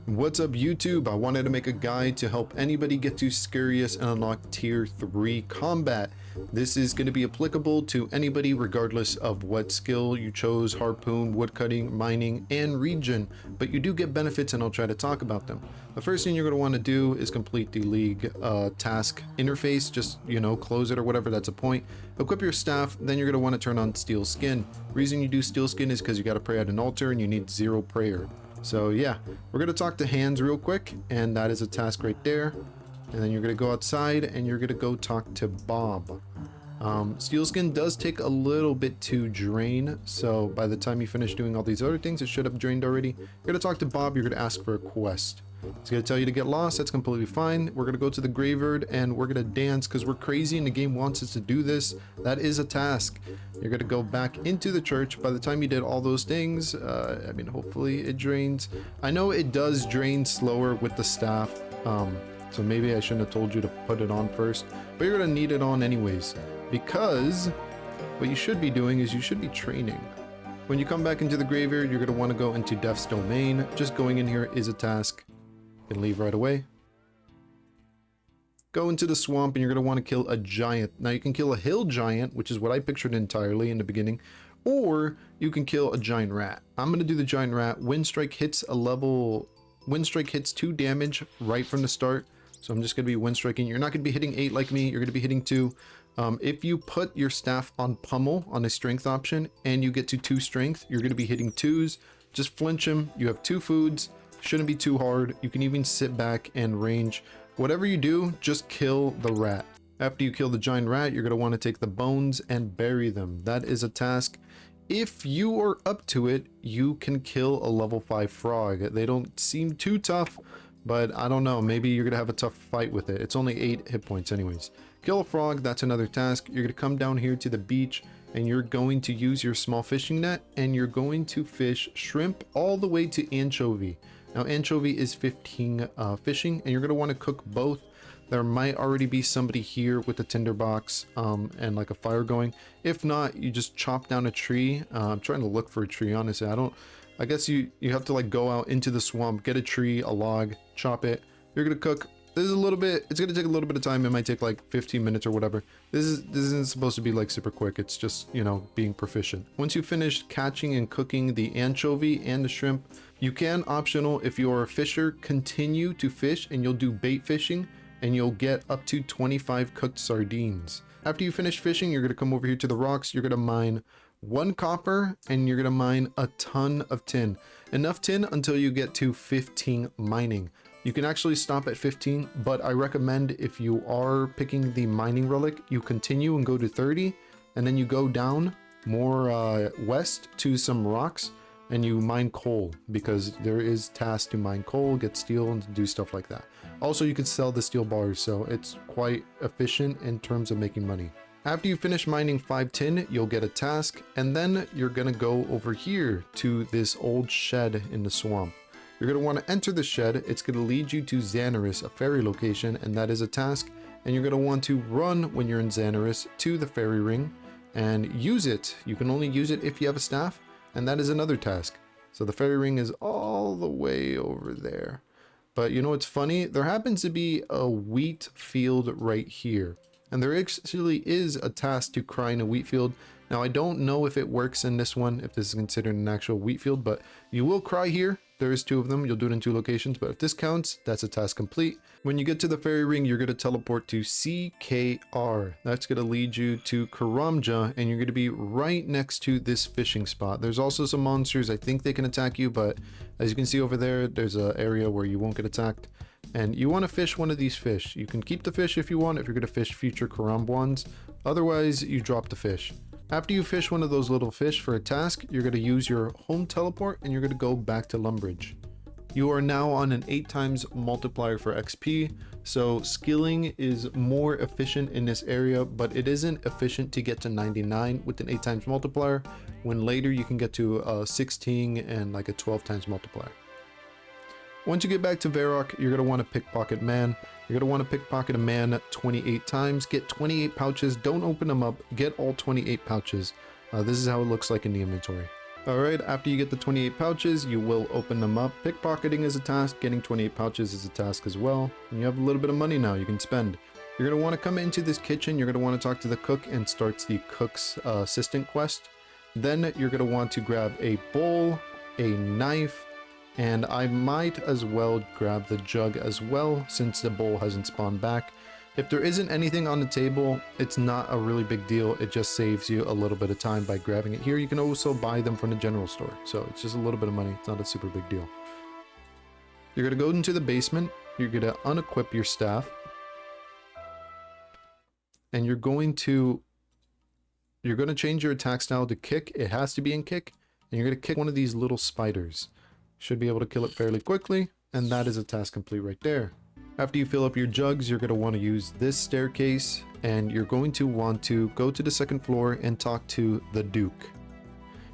What's up YouTube? I wanted to make a guide to help anybody get to Scurrious and unlock tier 3 combat. This is going to be applicable to anybody regardless of what skill you chose: harpoon, woodcutting, mining, and region, but you do get benefits and I'll try to talk about them. The first thing you're going to want to do is complete the league task interface. Just, close it or whatever, that's a point. Equip your staff, then you're going to want to turn on steel skin. Reason you do steel skin is because you got to pray at an altar and you need 0 prayer. So yeah, we're going to talk to Hands real quick, and that is a task right there. And then you're going to go outside and you're going to go talk to Bob. Steel skin does take a little bit to drain, so by the time you finish doing all these other things, it should have drained already. You're going to talk to Bob, you're going to ask for a quest. It's going to tell you to get lost, that's completely fine. We're going to go to the graveyard and we're going to dance because we're crazy and the game wants us to do this. That is a task. You're going to go back into the church. By the time you did all those things, hopefully it drains. I know it does drain slower with the staff, so maybe I shouldn't have told you to put it on first, but you're going to need it on anyways, because what you should be doing is you should be training. When you come back into the graveyard, you're going to want to go into Death's Domain. Just going in here is a task. You can leave right away. Go into the swamp and you're going to want to kill a giant. Now you can kill a hill giant, which is what I pictured entirely in the beginning, or you can kill a giant rat. I'm going to do the giant rat. Wind strike hits 2 damage right from the start. So I'm just going to be wind striking. You're not going to be hitting 8 like me. You're going to be hitting 2. If you put your staff on pummel on a strength option and you get to 2 strength, you're going to be hitting 2s. Just flinch him. You have 2 foods. Shouldn't be too hard. You can even sit back and range. Whatever you do, just kill the rat. After you kill the giant rat, you're going to want to take the bones and bury them. That is a task. If you are up to it, you can kill a level 5 frog. They don't seem too tough, but I don't know. Maybe you're going to have a tough fight with it. It's only 8 hit points anyways. Kill a frog, that's another task. You're going to come down here to the beach and you're going to use your small fishing net and you're going to fish shrimp all the way to anchovy. Now anchovy is 15 fishing, and you're going to want to cook both. There might already be somebody here with a tinderbox and like a fire going. If not, you just chop down a tree. I'm trying to look for a tree, honestly. I guess you have to like go out into the swamp, get a tree, a log, chop it. You're going to cook. This is it's going to take a little bit of time. It might take like 15 minutes or whatever. This isn't supposed to be like super quick. It's just, being proficient. Once you finish catching and cooking the anchovy and the shrimp, you can, optional, if you're a fisher, continue to fish and you'll do bait fishing and you'll get up to 25 cooked sardines. After you finish fishing, you're going to come over here to the rocks. You're going to mine 1 copper and you're going to mine a ton of tin. Enough tin until you get to 15 mining. You can actually stop at 15, but I recommend if you are picking the mining relic, you continue and go to 30, and then you go down more west to some rocks and you mine coal, because there is tasks to mine coal, get steel, and do stuff like that. Also, you can sell the steel bars, so it's quite efficient in terms of making money. After you finish mining 5 tin, you'll get a task, and then you're gonna go over here to this old shed in the swamp. You're going to want to enter the shed. It's going to lead you to Xanaris, a fairy location, and that is a task. And you're going to want to run when you're in Xanaris to the fairy ring and use it. You can only use it if you have a staff, and that is another task. So the fairy ring is all the way over there. But it's funny? There happens to be a wheat field right here. And there actually is a task to cry in a wheat field. Now, I don't know if it works in this one, if this is considered an actual wheat field, but you will cry here. There is 2 of them. You'll do it in 2 locations, but if this counts, that's a task complete. When you get to the fairy ring, you're going to teleport to CKR. That's going to lead you to Karamja, and you're going to be right next to this fishing spot. There's also some monsters. I think they can attack you, but as you can see over there, there's an area where you won't get attacked. And you want to fish one of these fish. You can keep the fish if you want, if you're going to fish future Karambwans. Otherwise, you drop the fish. After you fish one of those little fish for a task, you're going to use your home teleport and you're going to go back to Lumbridge. You are now on an 8 times multiplier for XP, so skilling is more efficient in this area, but it isn't efficient to get to 99 with an 8 times multiplier, when later you can get to 16 and like a 12 times multiplier. Once you get back to Varrock, you're going to want to pickpocket man. You're going to want to pickpocket a man 28 times, get 28 pouches, don't open them up, get all 28 pouches. This is how it looks like in the inventory. Alright, after you get the 28 pouches, you will open them up. Pickpocketing is a task, getting 28 pouches is a task as well. And you have a little bit of money now you can spend. You're going to want to come into this kitchen, you're going to want to talk to the cook and start the cook's assistant quest. Then you're going to want to grab a bowl, a knife, and I might as well grab the jug as well since the bowl hasn't spawned back. If there isn't anything on the table, it's not a really big deal. It just saves you a little bit of time by grabbing it here. You can also buy them from the general store. So it's just a little bit of money. It's not a super big deal. You're going to go into the basement. You're going to unequip your staff. And you're going to change your attack style to kick. It has to be in kick. And you're going to kick one of these little spiders. Should be able to kill it fairly quickly. And that is a task complete right there. After you fill up your jugs, you're going to want to use this staircase, and you're going to want to go to the second floor and talk to the Duke.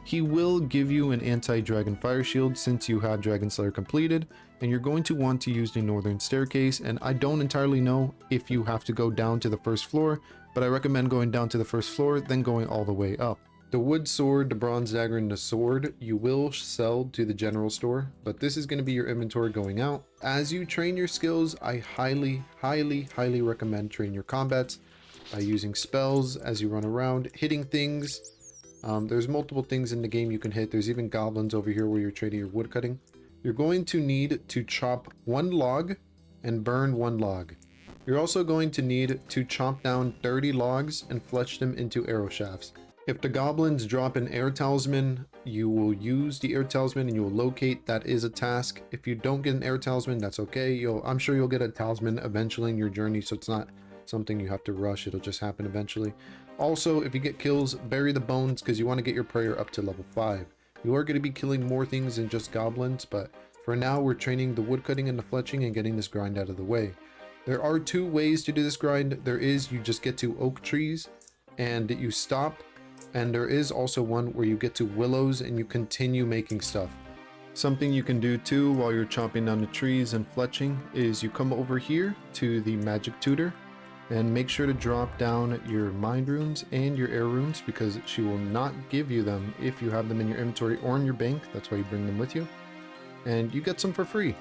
He will give you an anti-dragon fire shield since you have Dragon Slayer completed, and you're going to want to use the northern staircase. And I don't entirely know if you have to go down to the first floor, but I recommend going down to the first floor, then going all the way up. The wood sword, the bronze dagger, and the sword you will sell to the general store, but this is going to be your inventory going out. As you train your skills, I highly recommend train your combats by using spells as you run around, hitting things. There's multiple things in the game you can hit. There's even goblins over here where you're trading your woodcutting. You're going to need to chop one log and burn one log. You're also going to need to chop down 30 logs and fletch them into arrow shafts. If the goblins drop an air talisman, you will use the air talisman and you will locate. That is a task. If you don't get an air talisman, that's okay. I'm sure you'll get a talisman eventually in your journey, so it's not something you have to rush. It'll just happen eventually. Also, if you get kills, bury the bones because you want to get your prayer up to level 5. You are going to be killing more things than just goblins, but for now we're training the woodcutting and the fletching and getting this grind out of the way. There are two ways to do this grind. There is you just get to oak trees and you stop. And there is also one where you get to willows and you continue making stuff. Something you can do too while you're chopping down the trees and fletching is you come over here to the magic tutor and make sure to drop down your mind runes and your air runes because she will not give you them if you have them in your inventory or in your bank. That's why you bring them with you. And you get some for free.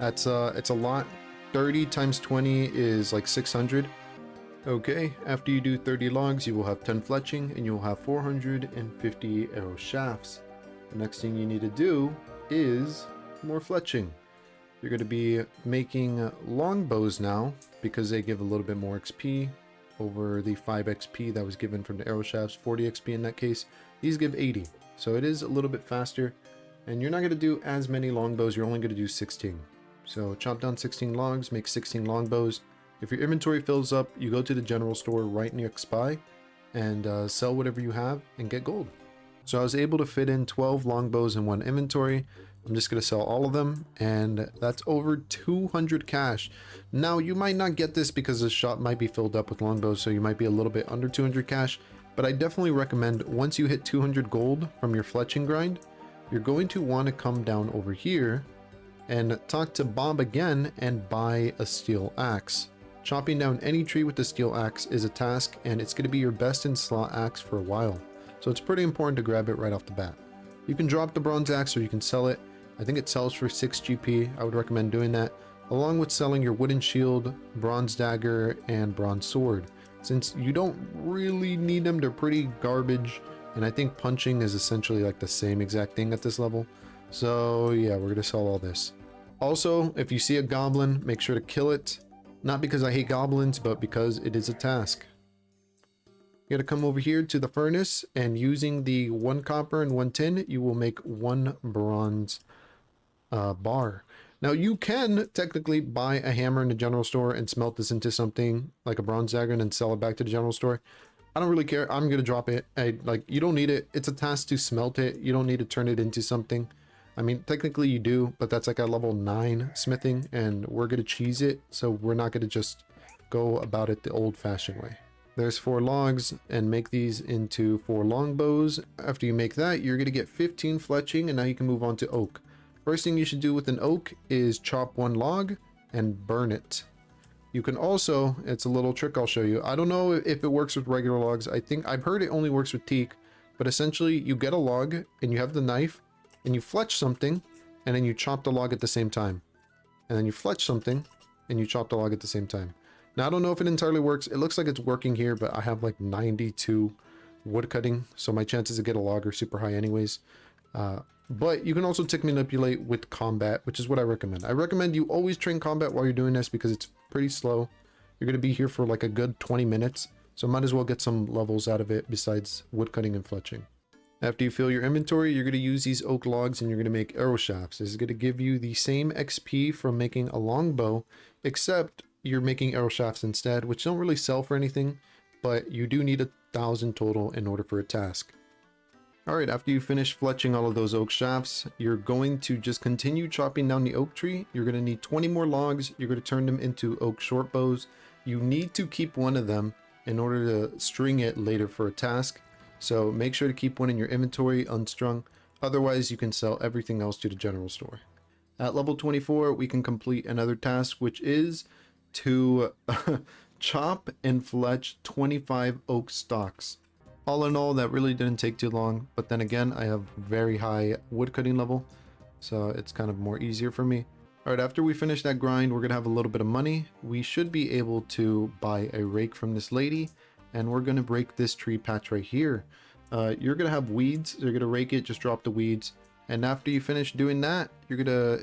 It's a lot. 30 times 20 is like 600. Okay, after you do 30 logs, you will have 10 fletching and you'll have 450 arrow shafts. The next thing you need to do is more fletching. You're going to be making longbows now because they give a little bit more XP over the 5 XP that was given from the arrow shafts, 40 XP in that case. These give 80, so it is a little bit faster. And you're not going to do as many longbows, you're only going to do 16. So chop down 16 logs, make 16 longbows. If your inventory fills up, you go to the general store right near Spy and sell whatever you have and get gold. So I was able to fit in 12 longbows in one inventory. I'm just going to sell all of them and that's over 200 cash. Now you might not get this because the shop might be filled up with longbows, so you might be a little bit under 200 cash, but I definitely recommend once you hit 200 gold from your fletching grind, you're going to want to come down over here and talk to Bob again and buy a steel axe. Chopping down any tree with the steel axe is a task, and it's going to be your best in slot axe for a while. So it's pretty important to grab it right off the bat. You can drop the bronze axe or you can sell it. I think it sells for 6 GP. I would recommend doing that, along with selling your wooden shield, bronze dagger, and bronze sword. Since you don't really need them, they're pretty garbage, and I think punching is essentially like the same exact thing at this level. So yeah, we're going to sell all this. Also, if you see a goblin, make sure to kill it. Not because I hate goblins, but because it is a task. You gotta come over here to the furnace, and using the 1 copper and 1 tin, you will make 1 bronze bar. Now you can technically buy a hammer in the general store and smelt this into something like a bronze dagger and then sell it back to the general store. I don't really care. I'm gonna drop it. You don't need it. It's a task to smelt it. You don't need to turn it into something. I mean, technically you do, but that's like a level 9 smithing, and we're going to cheese it, so we're not going to just go about it the old-fashioned way. There's 4 logs, and make these into 4 longbows. After you make that, you're going to get 15 fletching, and now you can move on to oak. First thing you should do with an oak is chop 1 log and burn it. You can also, it's a little trick I'll show you. I don't know if it works with regular logs. I've heard it only works with teak, But essentially you get a log and you have the knife and you fletch something and then you chop the log at the same time. And then you fletch something and you chop the log at the same time. Now I don't know if it entirely works. It looks like it's working here, but I have like 92 woodcutting, so my chances to get a log are super high anyways. But you can also tick manipulate with combat, which is what I recommend. I recommend you always train combat while you're doing this because it's pretty slow. You're going to be here for like a good 20 minutes, so might as well get some levels out of it besides woodcutting and fletching. After you fill your inventory, you're going to use these oak logs and you're going to make arrow shafts. This is going to give you the same XP from making a longbow, except you're making arrow shafts instead, which don't really sell for anything, but you do need 1,000 total in order for a task. Alright, after you finish fletching all of those oak shafts, you're going to just continue chopping down the oak tree. You're going to need 20 more logs. You're going to turn them into oak short bows. You need to keep one of them in order to string it later for a task. So make sure to keep one in your inventory unstrung. Otherwise, you can sell everything else to the general store. At level 24, we can complete another task, which is to chop and fletch 25 oak stalks. All in all, that really didn't take too long, but then again, I have very high woodcutting level, so it's kind of more easier for me. Alright, after we finish that grind, we're gonna have a little bit of money. We should be able to buy a rake from this lady, and we're gonna break this tree patch right here. You're gonna have weeds, you're gonna rake it, just drop the weeds, and after you finish doing that, you're gonna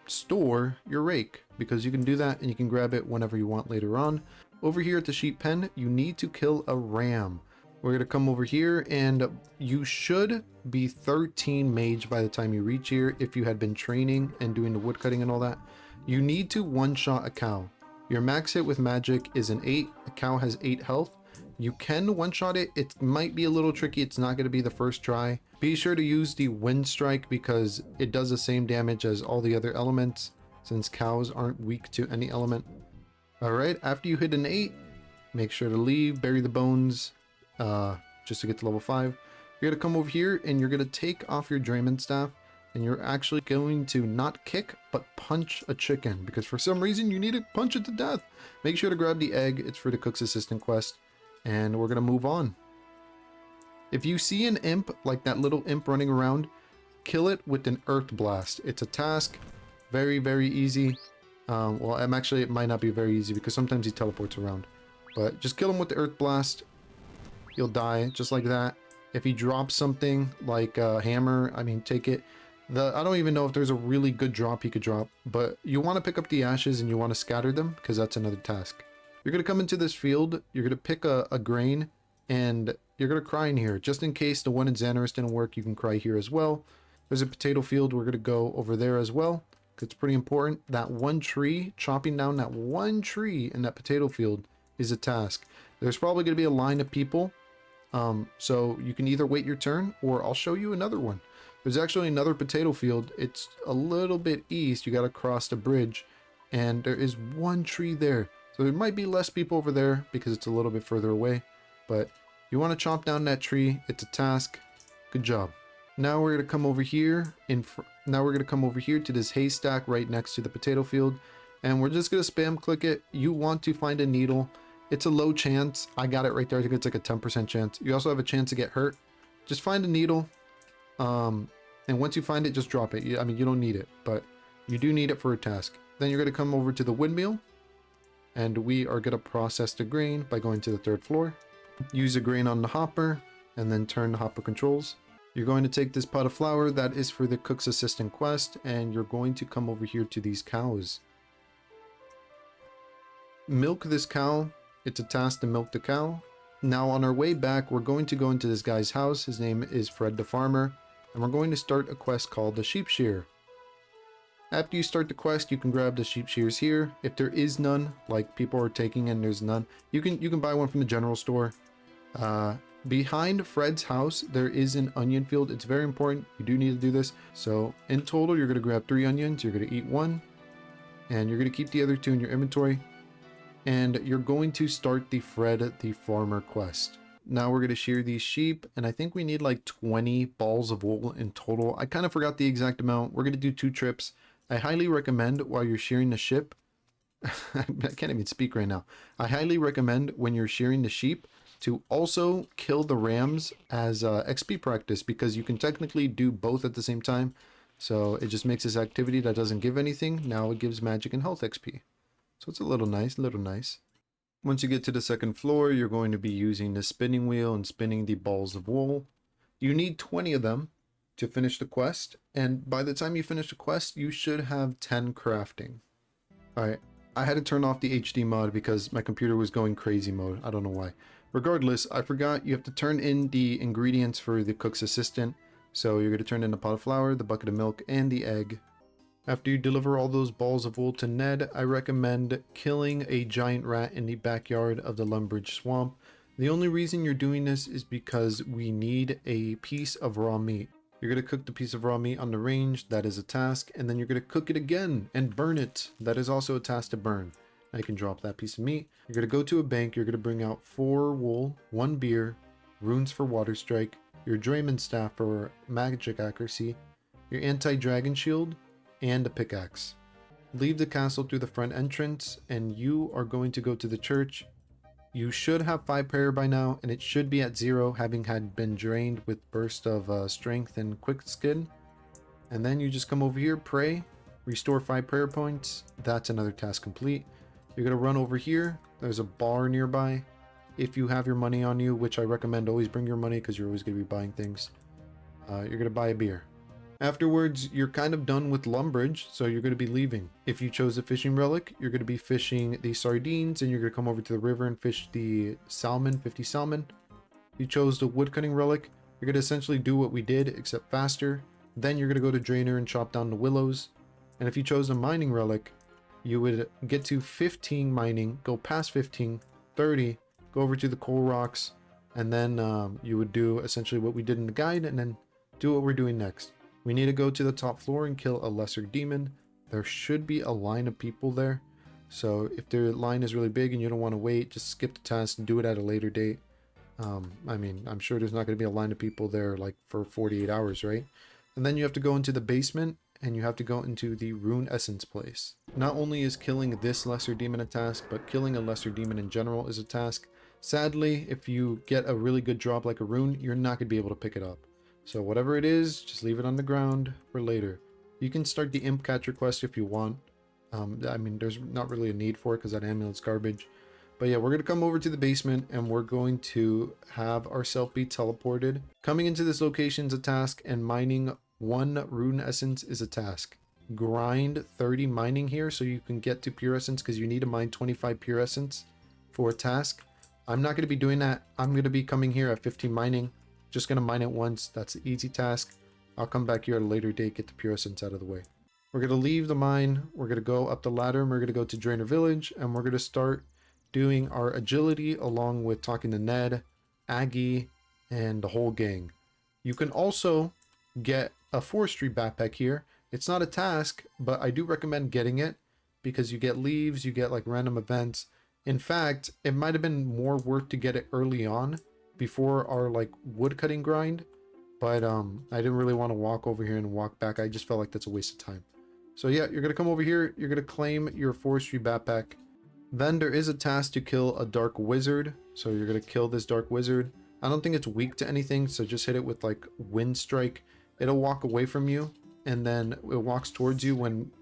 store your rake, because you can do that and you can grab it whenever you want later on. Over here at the sheep pen, you need to kill a ram. We're going to come over here and you should be 13 mage by the time you reach here if you had been training and doing the woodcutting and all that. You need to one-shot a cow. Your max hit with magic is an 8. A cow has 8 health. You can one-shot it. It might be a little tricky. It's not going to be the first try. Be sure to use the wind strike because it does the same damage as all the other elements since cows aren't weak to any element. Alright, after you hit an 8, make sure to leave, bury the bones, just to get to level 5. You're going to come over here and you're going to take off your Draymond staff and you're actually going to not kick but punch a chicken because for some reason you need to punch it to death. Make sure to grab the egg. It's for the cook's assistant quest and we're going to move on. If you see an imp, like that little imp running around, kill it with an earth blast. It's a task. Very, very easy. Well, it might not be very easy because sometimes he teleports around. But just kill him with the earth blast. He'll die just like that. If he drops something like a hammer, I mean, take it. I don't even know if there's a really good drop he could drop, but you want to pick up the ashes and you want to scatter them because that's another task. You're going to come into this field. You're going to pick a grain and you're going to cry in here. Just in case the one in Xanaris didn't work, you can cry here as well. There's a potato field. We're going to go over there as well. It's pretty important. That one tree, chopping down that one tree in that potato field is a task. There's probably going to be a line of people. So you can either wait your turn or I'll show you another one. There's actually another potato field. It's a little bit east. You got to cross the bridge and there is one tree there. So there might be less people over there because it's a little bit further away, but you want to chop down that tree. It's a task. Good job. Now we're going to come over here now we're going to come over here to this haystack right next to the potato field and we're just going to spam click it. You want to find a needle. It's a low chance. I got it right there. I think it's like a 10% chance. You also have a chance to get hurt. Just find a needle. And once you find it, just drop it. I mean, you don't need it, but you do need it for a task. Then you're going to come over to the windmill and we are going to process the grain by going to the 3rd floor. Use the grain on the hopper and then turn the hopper controls. You're going to take this pot of flour that is for the cook's assistant quest and you're going to come over here to these cows. Milk this cow. It's a task to milk the cow. Now on our way back, we're going to go into this guy's house. His name is Fred the Farmer, and we're going to start a quest called the Sheep Shear. After you start the quest, you can grab the sheep shears here. If there is none, like people are taking and there's none, you can buy one from the general store. Behind Fred's house, there is an onion field. It's very important. You do need to do this. So in total, you're going to grab 3 onions. You're going to eat 1, and you're going to keep the other 2 in your inventory. And you're going to start the Fred the Farmer quest. Now we're going to shear these sheep, and I think we need like 20 balls of wool in total. I kind of forgot the exact amount. We're going to do 2 trips. I highly recommend while you're shearing the sheep, I can't even speak right now. I highly recommend when you're shearing the sheep, to also kill the rams as XP practice, because you can technically do both at the same time. So it just makes this activity that doesn't give anything, now it gives magic and health XP. So it's a little nice, little nice. Once you get to the second floor, you're going to be using the spinning wheel and spinning the balls of wool. You need 20 of them to finish the quest, and by the time you finish the quest, you should have 10 crafting. Alright, I had to turn off the HD mod because my computer was going crazy mode. I don't know why. Regardless, I forgot you have to turn in the ingredients for the cook's assistant. So you're going to turn in the pot of flour, the bucket of milk, and the egg. After you deliver all those balls of wool to Ned, I recommend killing a giant rat in the backyard of the Lumbridge swamp. The only reason you're doing this is because we need a piece of raw meat. You're going to cook the piece of raw meat on the range, that is a task, and then you're going to cook it again and burn it. That is also a task to burn. Now you can drop that piece of meat. You're going to go to a bank, you're going to bring out 4 wool, 1 beer, runes for water strike, your Draymond staff for magic accuracy, your anti-dragon shield, and a pickaxe. Leave the castle through the front entrance, and you are going to go to the church. You should have 5 prayer by now, and it should be at 0, having had been drained with burst of strength and quick skin. And then you just come over here, pray, restore 5 prayer points. That's another task complete. You're going to run over here. There's a bar nearby. If you have your money on you, which I recommend always bring your money because you're always going to be buying things, you're going to buy a beer. Afterwards, you're kind of done with Lumbridge, so you're going to be leaving. If you chose a fishing relic, you're going to be fishing the sardines, and you're going to come over to the river and fish the salmon, 50 salmon. If you chose the woodcutting relic, you're going to essentially do what we did, except faster. Then you're going to go to Draynor and chop down the willows. And if you chose a mining relic, you would get to 15 mining, go past 15, 30, go over to the coal rocks, and then you would do essentially what we did in the guide, and then do what we're doing next. We need to go to the top floor and kill a lesser demon. There should be a line of people there. So if the line is really big and you don't want to wait, just skip the task and do it at a later date. I mean, I'm sure there's not going to be a line of people there like for 48 hours, right? And then you have to go into the basement and you have to go into the rune essence place. Not only is killing this lesser demon a task, but killing a lesser demon in general is a task. Sadly, if you get a really good drop like a rune, you're not going to be able to pick it up. So whatever it is, just leave it on the ground for later. You can start the imp catcher quest if you want. I mean, there's not really a need for it because that amulet's garbage. But yeah, we're going to come over to the basement and we're going to have ourselves be teleported. Coming into this location is a task, and mining 1 rune essence is a task. Grind 30 mining here so you can get to pure essence, because you need to mine 25 pure essence for a task. I'm not going to be doing that. I'm going to be coming here at 15 mining. Just going to mine it once. That's the easy task. I'll come back here at a later date, get the pure essence out of the way. We're going to leave the mine. We're going to go up the ladder and we're going to go to Draynor Village, and we're going to start doing our agility along with talking to Ned, Aggie, and the whole gang. You can also get a forestry backpack here. It's not a task, but I do recommend getting it because you get leaves, you get like random events. In fact, it might have been more worth to get it early on before our like woodcutting grind, but I didn't really want to walk over here and walk back. I just felt like that's a waste of time. So yeah, you're gonna come over here, you're gonna claim your forestry backpack. Then there is a task to kill a dark wizard, so you're gonna kill this dark wizard. I don't think it's weak to anything, so just hit it with like wind strike. It'll walk away from you, and then it walks towards you. When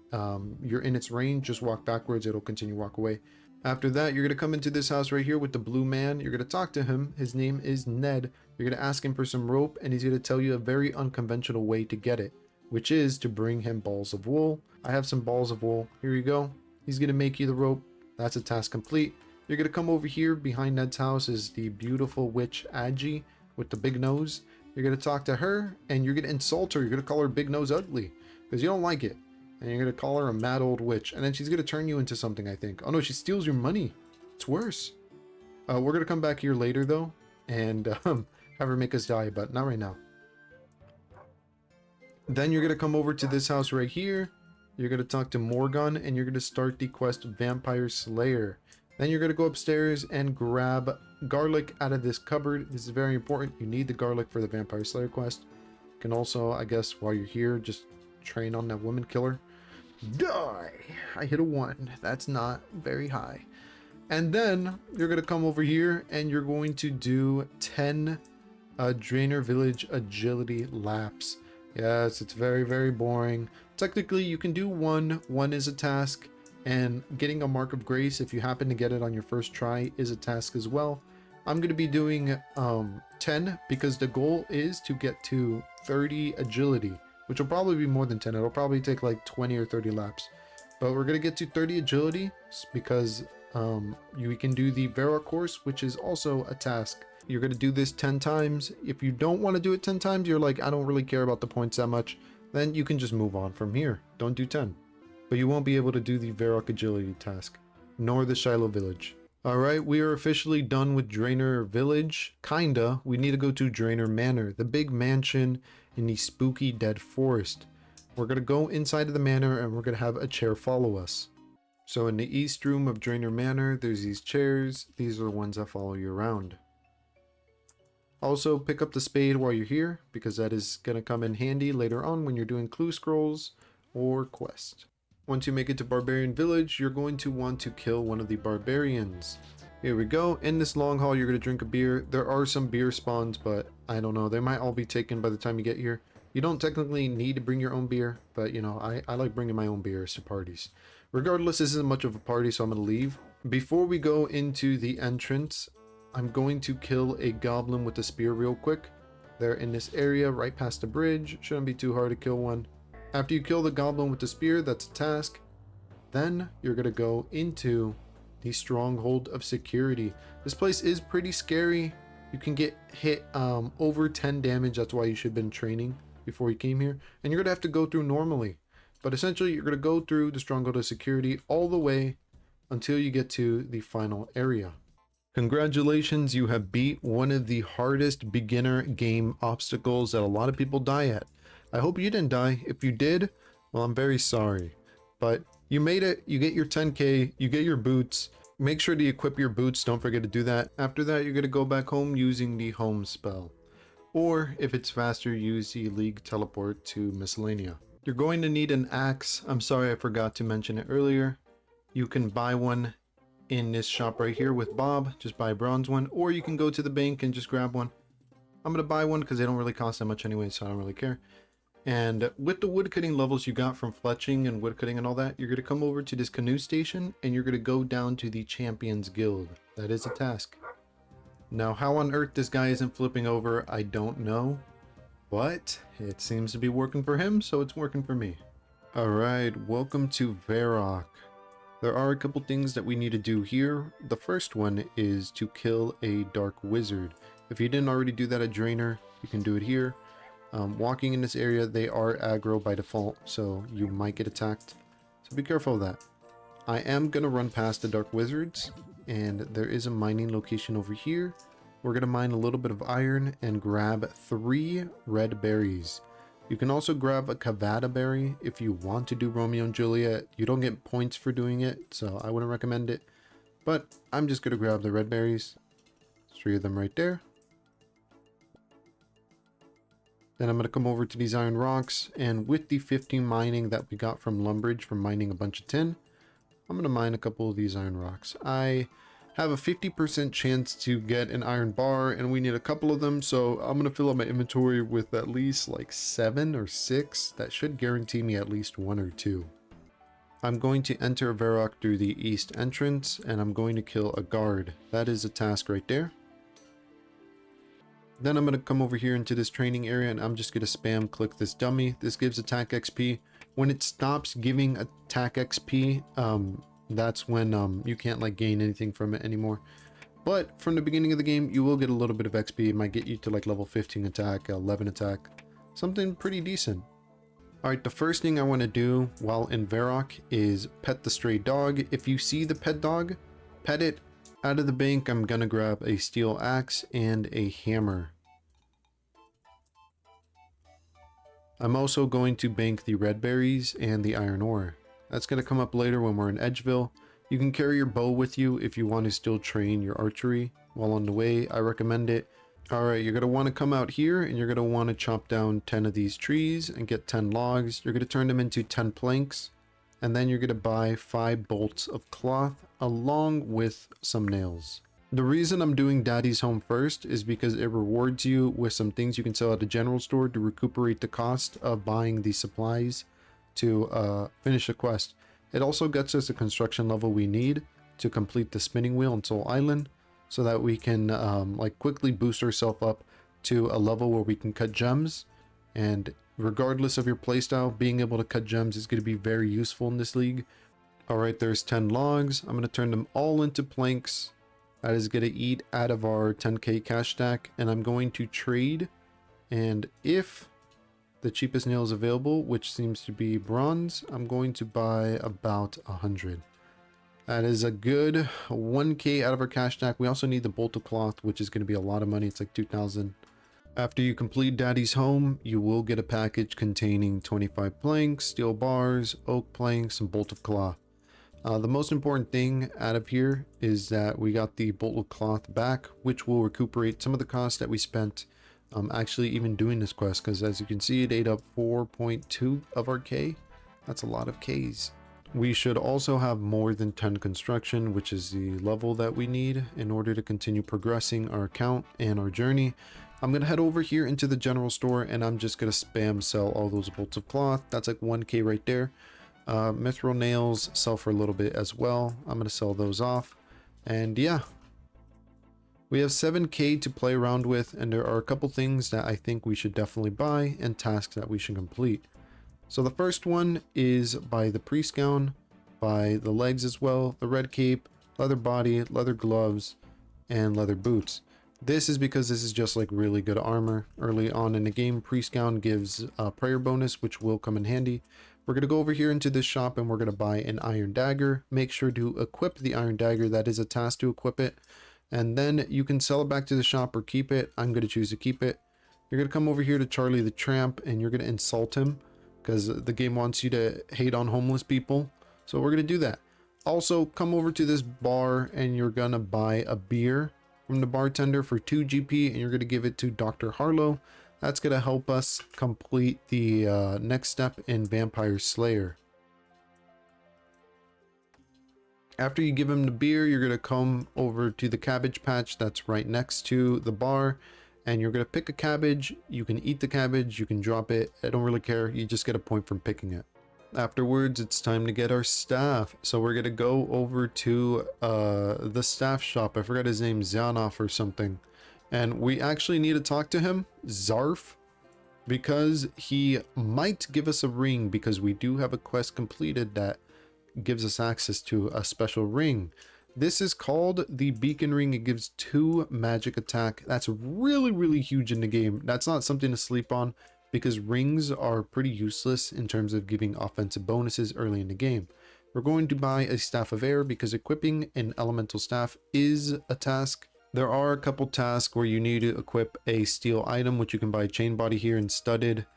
you're in its range, just walk backwards, it'll continue to walk away. After that, you're going to come into this house right here with the blue man. You're going to talk to him. His name is Ned. You're going to ask him for some rope, and he's going to tell you a very unconventional way to get it, which is to bring him balls of wool. I have some balls of wool. Here you go. He's going to make you the rope. That's a task complete. You're going to come over here. Behind Ned's house is the beautiful witch Aggie with the big nose. You're going to talk to her, and you're going to insult her. You're going to call her big nose ugly because you don't like it. And you're going to call her a mad old witch. And then she's going to turn you into something, I think. Oh no, she steals your money. It's worse. We're going to come back here later, though. And have her make us die, but not right now. Then you're going to come over to this house right here. You're going to talk to Morgan. And you're going to start the quest Vampire Slayer. Then you're going to go upstairs and grab garlic out of this cupboard. This is very important. You need the garlic for the Vampire Slayer quest. You can also, I guess, while you're here, just train on that woman killer. Die! I hit a 1. That's not very high. And then you're going to come over here and you're going to do 10 Draynor Village agility laps. Yes, it's very, very boring. Technically, you can do one. One is a task, and getting a Mark of Grace, if you happen to get it on your first try, is a task as well. I'm going to be doing 10 because the goal is to get to 30 agility, which will probably be more than 10. It'll probably take like 20 or 30 laps. But we're going to get to 30 agility because you can do the Varrock course, which is also a task. You're going to do this 10 times. If you don't want to do it 10 times, you're like, I don't really care about the points that much, then you can just move on from here. Don't do 10. But you won't be able to do the Varrock agility task, nor the Shiloh village. Alright, we are officially done with Draynor village. Kinda. We need to go to Draynor Manor, the big mansion in the spooky dead forest. We're going to go inside of the manor and we're going to have a chair follow us. So in the east room of Draynor Manor, there's these chairs. These are the ones that follow you around. Also, pick up the spade while you're here, because that is going to come in handy later on when you're doing clue scrolls or quest. Once you make it to Barbarian Village, you're going to want to kill one of the barbarians. Here we go. In this long hall, you're going to drink a beer. There are some beer spawns, but I don't know. They might all be taken by the time you get here. You don't technically need to bring your own beer, but you know, I like bringing my own beers to parties. Regardless, this isn't much of a party, so I'm going to leave. Before we go into the entrance, I'm going to kill a goblin with a spear real quick. They're in this area right past the bridge. Shouldn't be too hard to kill one. After you kill the goblin with the spear, that's a task. Then you're going to go into the Stronghold of Security. This place is pretty scary. You can get hit over 10 damage. That's why you should have been training before you came here. And you're going to have to go through normally. But essentially, you're going to go through the Stronghold of Security all the way until you get to the final area. Congratulations, you have beat one of the hardest beginner game obstacles that a lot of people die at. I hope you didn't die. If you did, well, I'm very sorry. But you made it, you get your 10k, you get your boots. Make sure to equip your boots, don't forget to do that. After that, you're going to go back home using the home spell. Or, if it's faster, use the League Teleport to Miscellanea. You're going to need an axe. I'm sorry I forgot to mention it earlier. You can buy one in this shop right here with Bob. Just buy a bronze one, or you can go to the bank and just grab one. I'm going to buy one because they don't really cost that much anyway, so I don't really care. And with the woodcutting levels you got from fletching and woodcutting and all that, you're going to come over to this canoe station and you're going to go down to the Champions Guild. That is a task. Now, how on earth this guy isn't flipping over, I don't know. But it seems to be working for him, so it's working for me. Alright, welcome to Varrock. There are a couple things that we need to do here. The first one is to kill a dark wizard. If you didn't already do that at Draynor, you can do it here. Walking in this area, they are aggro by default, so you might get attacked. So be careful of that. I am going to run past the dark wizards, and there is a mining location over here. We're going to mine a little bit of iron and grab 3 red berries. You can also grab a Cavada berry if you want to do Romeo and Juliet. You don't get points for doing it, so I wouldn't recommend it. But I'm just going to grab the red berries. 3 of them right there. Then I'm going to come over to these iron rocks, and with the 15 mining that we got from Lumbridge from mining a bunch of tin, I'm going to mine a couple of these iron rocks. I have a 50% chance to get an iron bar, and we need a couple of them, so I'm going to fill up my inventory with at least like 7 or 6. That should guarantee me at least 1 or 2. I'm going to enter Varrock through the east entrance, and I'm going to kill a guard. That is a task right there. Then I'm going to come over here into this training area, and I'm just going to spam click this dummy. This gives attack XP. When it stops giving attack XP, that's when you can't like gain anything from it anymore. But from the beginning of the game, you will get a little bit of XP. It might get you to like level 15 attack, 11 attack, something pretty decent. Alright, the first thing I want to do while in Varrock is pet the stray dog. If you see the pet dog, pet it. Out of the bank, I'm gonna grab a steel axe and a hammer. I'm also going to bank the red berries and the iron ore. That's gonna come up later when we're in Edgeville. You can carry your bow with you if you want to still train your archery while on the way. I recommend it. Alright, you're gonna want to come out here and you're gonna want to chop down 10 of these trees and get 10 logs. You're gonna turn them into 10 planks. and then you're going to buy 5 bolts of cloth along with some nails. The reason I'm doing Daddy's Home first is because it rewards you with some things you can sell at the general store to recuperate the cost of buying the supplies to finish the quest. It also gets us the construction level we need to complete the spinning wheel on Soul Island, so that we can like quickly boost ourselves up to a level where we can cut gems. And regardless of your playstyle, being able to cut gems is going to be very useful in this league. All right, there's 10 logs. I'm going to turn them all into planks. That is going to eat out of our 10k cash stack, and I'm going to trade. And if the cheapest nail is available, which seems to be bronze, I'm going to buy about 100. That is a good 1k out of our cash stack. We also need the bolt of cloth, which is going to be a lot of money. It's like 2,000. After you complete Daddy's Home, you will get a package containing 25 planks, steel bars, oak planks, and bolt of cloth. The most important thing out of here is that we got the bolt of cloth back, which will recuperate some of the costs that we spent actually even doing this quest, because as you can see, it ate up 4.2 of our K. That's a lot of Ks. We should also have more than 10 construction, which is the level that we need in order to continue progressing our account and our journey. I'm going to head over here into the general store, and I'm just going to spam sell all those bolts of cloth. That's like 1k right there. Mithril nails sell for a little bit as well. I'm going to sell those off. And yeah, we have 7k to play around with, and there are a couple things that I think we should definitely buy and tasks that we should complete. So the first one is buy the priest gown, buy the legs as well, the red cape, leather body, leather gloves, and leather boots. This is because this is just like really good armor. Early on in the game, priest gown gives a prayer bonus, which will come in handy. We're going to go over here into this shop, and we're going to buy an iron dagger. Make sure to equip the iron dagger. That is a task to equip it. And then you can sell it back to the shop or keep it. I'm going to choose to keep it. You're going to come over here to Charlie the Tramp, and you're going to insult him, because the game wants you to hate on homeless people. So we're going to do that. Also, come over to this bar, and you're going to buy a beer from the bartender for 2 GP, and you're going to give it to Dr. Harlow. That's going to help us complete the next step in Vampire Slayer. After you give him the beer, you're going to come over to the cabbage patch that's right next to the bar, and you're going to pick a cabbage. You can eat the cabbage, you can drop it. I don't really care. You just get a point from picking it. Afterwards, it's time to get our staff. So we're going to go over to the staff shop. I forgot his name, Zanoff or something. And we actually need to talk to him, Zarf, because he might give us a ring, because we do have a quest completed that gives us access to a special ring. This is called the Beacon Ring. It gives 2 magic attack. That's really, really huge in the game. That's not something to sleep on, because rings are pretty useless in terms of giving offensive bonuses early in the game. We're going to buy a Staff of Air, because equipping an elemental staff is a task. There are a couple tasks where you need to equip a steel item, which you can buy chain body here and studded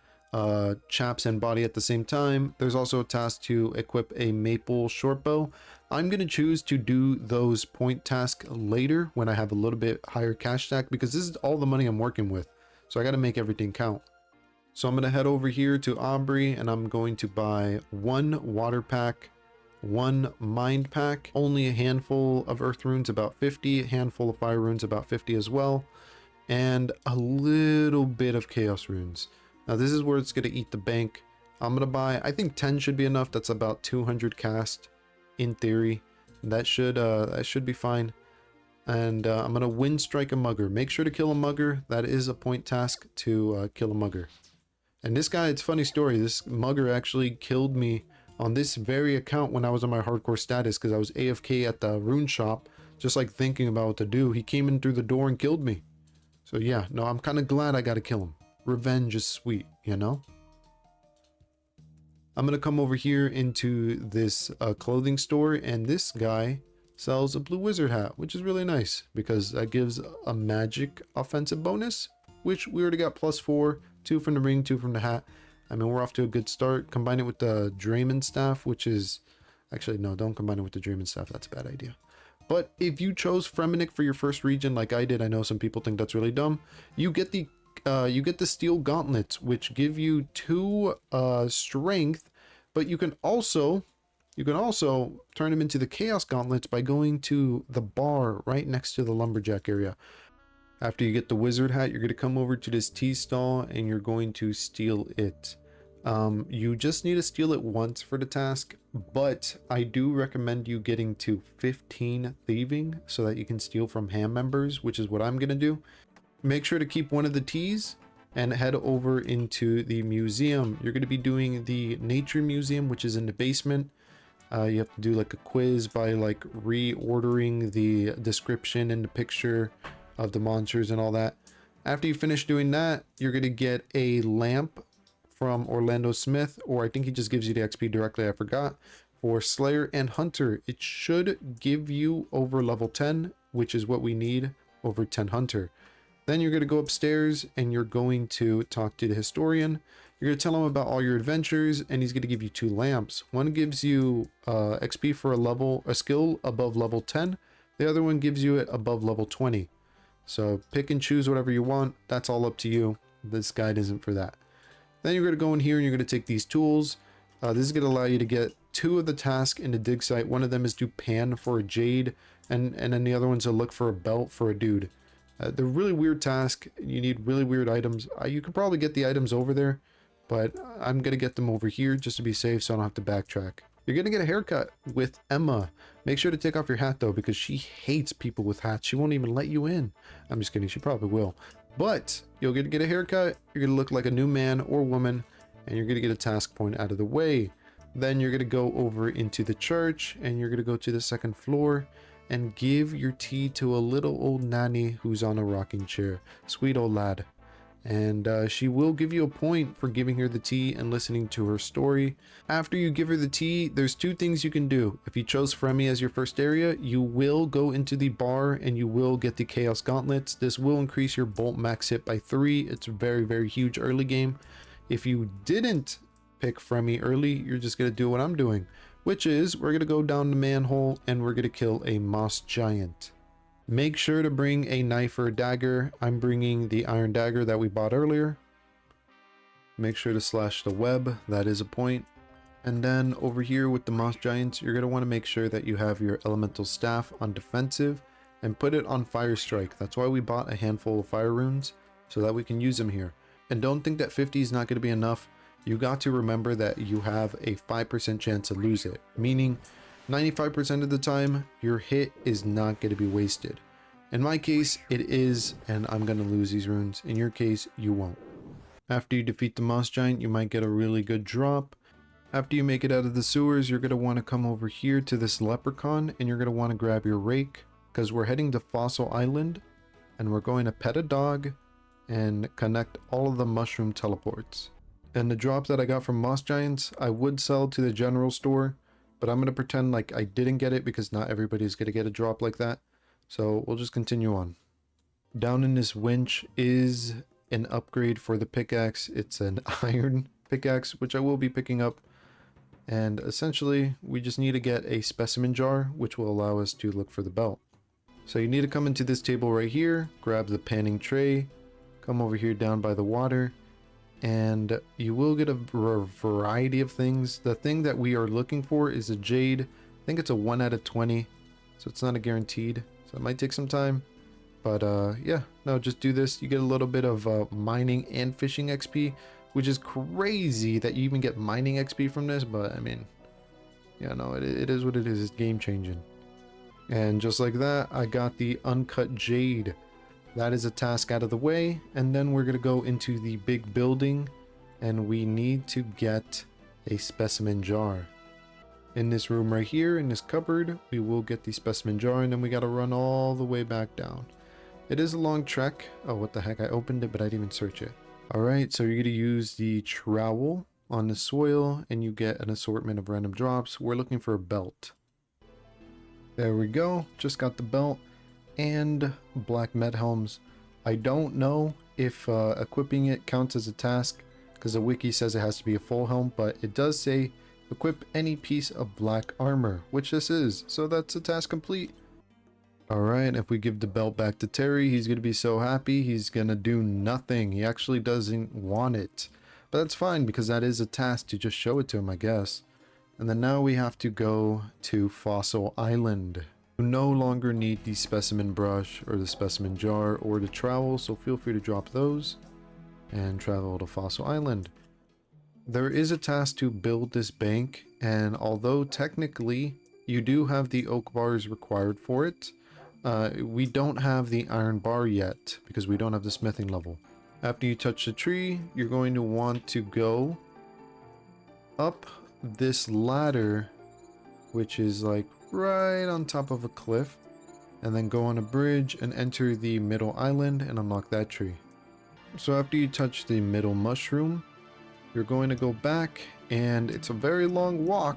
chaps and body at the same time. There's also a task to equip a maple short bow. I'm going to choose to do those point tasks later when I have a little bit higher cash stack, because this is all the money I'm working with. So I got to make everything count. So I'm going to head over here to Aubrey, and I'm going to buy 1 water pack, 1 mind pack, only a handful of earth runes, about 50, a handful of fire runes, about 50 as well, and a little bit of chaos runes. Now this is where it's going to eat the bank. I'm going to buy, I think 10 should be enough. That's about 200 cast in theory. That should be fine. And I'm going to wind strike a mugger. Make sure to kill a mugger. That is a point task to kill a mugger. And this guy, it's a funny story. This mugger actually killed me on this very account when I was on my hardcore status, because I was AFK at the rune shop, just like thinking about what to do. He came in through the door and killed me. So yeah, no, I'm kind of glad I got to kill him. Revenge is sweet, you know? I'm going to come over here into this clothing store, and this guy sells a blue wizard hat, which is really nice because that gives a magic offensive bonus, which we already got +4, 2 from the ring, 2 from the hat. I mean, we're off to a good start. Combine it with the Draymond staff, which is... Actually, no, don't combine it with the Draymond staff. That's a bad idea. But if you chose Fremenic for your first region like I did, I know some people think that's really dumb, you get the steel gauntlets, which give you 2 strength, but you can also You can also turn them into the Chaos Gauntlets by going to the bar right next to the Lumberjack area. After you get the Wizard Hat, you're going to come over to this tea stall and you're going to steal it. You just need to steal it once for the task, but I do recommend you getting to 15 thieving so that you can steal from ham members, which is what I'm going to do. Make sure to keep one of the teas and head over into the museum. You're going to be doing the Nature Museum, which is in the basement. You have to do like a quiz by like reordering the description and the picture of the monsters and all that. After you finish doing that, you're going to get a lamp from Orlando Smith, or I think he just gives you the XP directly, I forgot, for Slayer and Hunter. It should give you over level 10, which is what we need, over 10 Hunter. Then you're going to go upstairs and you're going to talk to the historian. You're going to tell him about all your adventures, and he's going to give you 2 lamps. One gives you XP for a skill above level 10. The other one gives you it above level 20. So pick and choose whatever you want. That's all up to you. This guide isn't for that. Then you're going to go in here and you're going to take these tools. This is going to allow you to get 2 of the tasks in the dig site. One of them is to pan for a jade, and then the other one's to look for a belt for a dude. They're really weird task. You need really weird items. You can probably get the items over there, but I'm going to get them over here just to be safe so I don't have to backtrack. You're going to get a haircut with Emma. Make sure to take off your hat though, because she hates people with hats. She won't even let you in. I'm just kidding. She probably will. But you'll get to get a haircut. You're going to look like a new man or woman, and you're going to get a task point out of the way. Then you're going to go over into the church, and you're going to go to the 2nd floor and give your tea to a little old nanny who's on a rocking chair. Sweet old lad. And she will give you a point for giving her the tea and listening to her story. After you give her the tea, there's 2 things you can do. If you chose Fremi as your first area, you will go into the bar and you will get the Chaos Gauntlets. This will increase your Bolt max hit by 3. It's very, very huge early game. If you didn't pick Fremi early, you're just going to do what I'm doing, which is we're going to go down the manhole and we're going to kill a moss giant. Make sure to bring a knife or a dagger. I'm bringing the iron dagger that we bought earlier. Make sure to slash the web. That is a point. And then over here with the moss giants, you're going to want to make sure that you have your elemental staff on defensive and put it on fire strike. That's why we bought a handful of fire runes, so that we can use them here. And don't think that 50 is not going to be enough. You got to remember that you have a 5% chance to lose it, meaning 95% of the time, your hit is not going to be wasted. In my case, it is, and I'm going to lose these runes. In your case, you won't. After you defeat the moss giant, you might get a really good drop. After you make it out of the sewers, you're going to want to come over here to this leprechaun, and you're going to want to grab your rake, because we're heading to Fossil Island, and we're going to pet a dog and connect all of the mushroom teleports. And the drop that I got from moss giants, I would sell to the general store, but I'm going to pretend like I didn't get it because not everybody's going to get a drop like that. So we'll just continue on. Down in this winch is an upgrade for the pickaxe. It's an iron pickaxe, which I will be picking up. And essentially, we just need to get a specimen jar, which will allow us to look for the belt. So you need to come into this table right here, grab the panning tray, come over here down by the water, and you will get a variety of things. The thing that we are looking for is a jade. I think it's a 1 out of 20, so it's not a guaranteed, so it might take some time. But yeah, no, just do this. You get a little bit of mining and fishing XP, which is crazy that you even get mining XP from this, but I mean, yeah, no, it is what it is. It's game changing. And just like that, I got the uncut jade. That is a task out of the way, and then we're going to go into the big building, and we need to get a specimen jar. In this room right here, in this cupboard, we will get the specimen jar, and then we got to run all the way back down. It is a long trek. Oh, what the heck, I opened it, but I didn't even search it. Alright, so you're going to use the trowel on the soil, and you get an assortment of random drops. We're looking for a belt. There we go, just got the belt. And black med helms. I don't know if equipping it counts as a task, because the wiki says it has to be a full helm, but it does say equip any piece of black armor, which this is, so that's a task complete. Alright, if we give the belt back to Terry, he's going to be so happy. He's going to do nothing. He actually doesn't want it, but that's fine because that is a task to just show it to him, I guess. And then now we have to go to Fossil Island. You no longer need the specimen brush or the specimen jar or the trowel, so feel free to drop those and travel to Fossil Island. There is a task to build this bank, and although technically you do have the oak bars required for it, we don't have the iron bar yet because we don't have the smithing level. After you touch the tree, you're going to want to go up this ladder, which is like right on top of a cliff, and then go on a bridge and enter the middle island and unlock that tree. So after you touch the middle mushroom, you're going to go back, and it's a very long walk,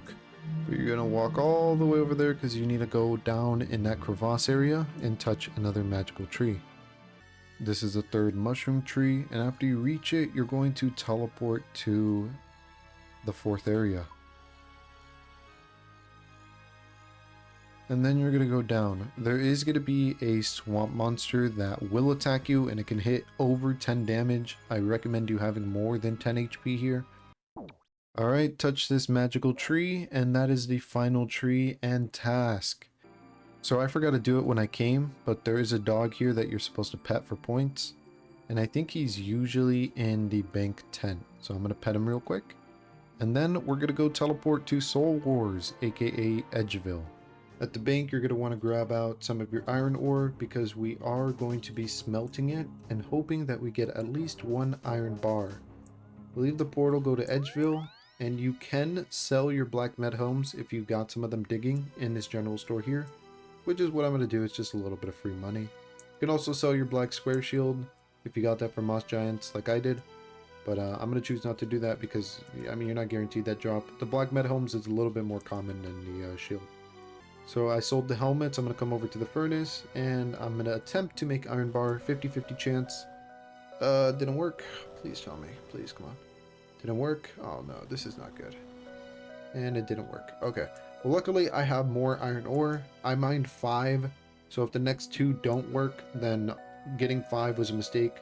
but you're going to walk all the way over there because you need to go down in that crevasse area and touch another magical tree. This is the third mushroom tree, and after you reach it, you're going to teleport to the fourth area. And then you're going to go down. There is going to be a swamp monster that will attack you, and it can hit over 10 damage. I recommend you having more than 10 HP here. Alright, touch this magical tree, and that is the final tree and task. So I forgot to do it when I came, but there is a dog here that you're supposed to pet for points. And I think he's usually in the bank tent. So I'm going to pet him real quick. And then we're going to go teleport to Soul Wars, aka Edgeville. At the bank, you're going to want to grab out some of your iron ore because we are going to be smelting it and hoping that we get at least one iron bar. Leave the portal, go to Edgeville, and you can sell your black med homes if you got some of them digging in this general store here, which is what I'm going to do. It's just a little bit of free money. You can also sell your black square shield if you got that from Moss Giants like I did. But I'm going to choose not to do that because, I mean, you're not guaranteed that drop. The black med homes is a little bit more common than the shield. So I sold the helmets. I'm going to come over to the furnace and I'm going to attempt to make iron bar. 50-50 chance. Didn't work. Please tell me. Please, come on. Didn't work. Oh no, this is not good. And it didn't work. Okay. Well, luckily I have more iron ore. I mined 5. So if the next 2 don't work, then getting 5 was a mistake.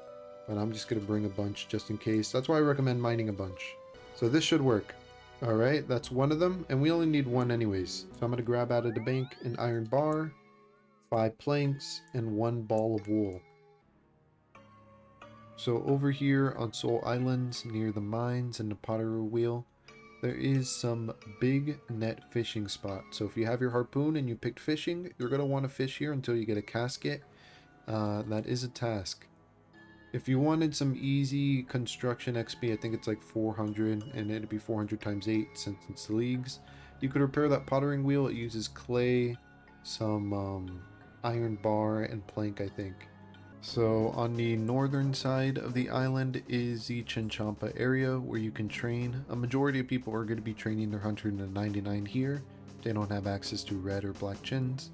But I'm just going to bring a bunch just in case. That's why I recommend mining a bunch. So this should work. Alright, that's one of them, and we only need 1 anyways. So I'm going to grab out of the bank an iron bar, 5 planks, and 1 ball of wool. So over here on Soul Islands, near the mines and the pottery wheel, there is some big net fishing spot. So if you have your harpoon and you picked fishing, you're going to want to fish here until you get a casket. That is a task. If you wanted some easy construction XP, I think it's like 400, and it'd be 400 times 8 since it's leagues. You could repair that pottering wheel. It uses clay, some iron bar, and plank, I think. So on the northern side of the island is the Chinchampa area where you can train. A majority of people are going to be training their 199 here. They don't have access to red or black chins.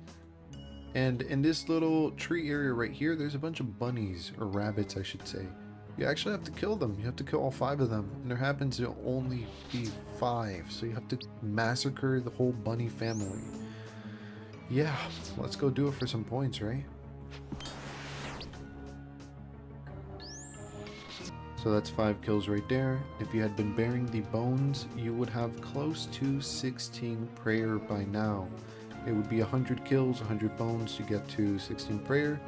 And in this little tree area right here, there's a bunch of bunnies, or rabbits I should say. You actually have to kill them. You have to kill all 5 of them. And there happens to only be 5. So you have to massacre the whole bunny family. Yeah, let's go do it for some points, right? So that's 5 kills right there. If you had been bearing the bones, you would have close to 16 prayer by now. It would be 100 kills, 100 bones to get to 16 prayer.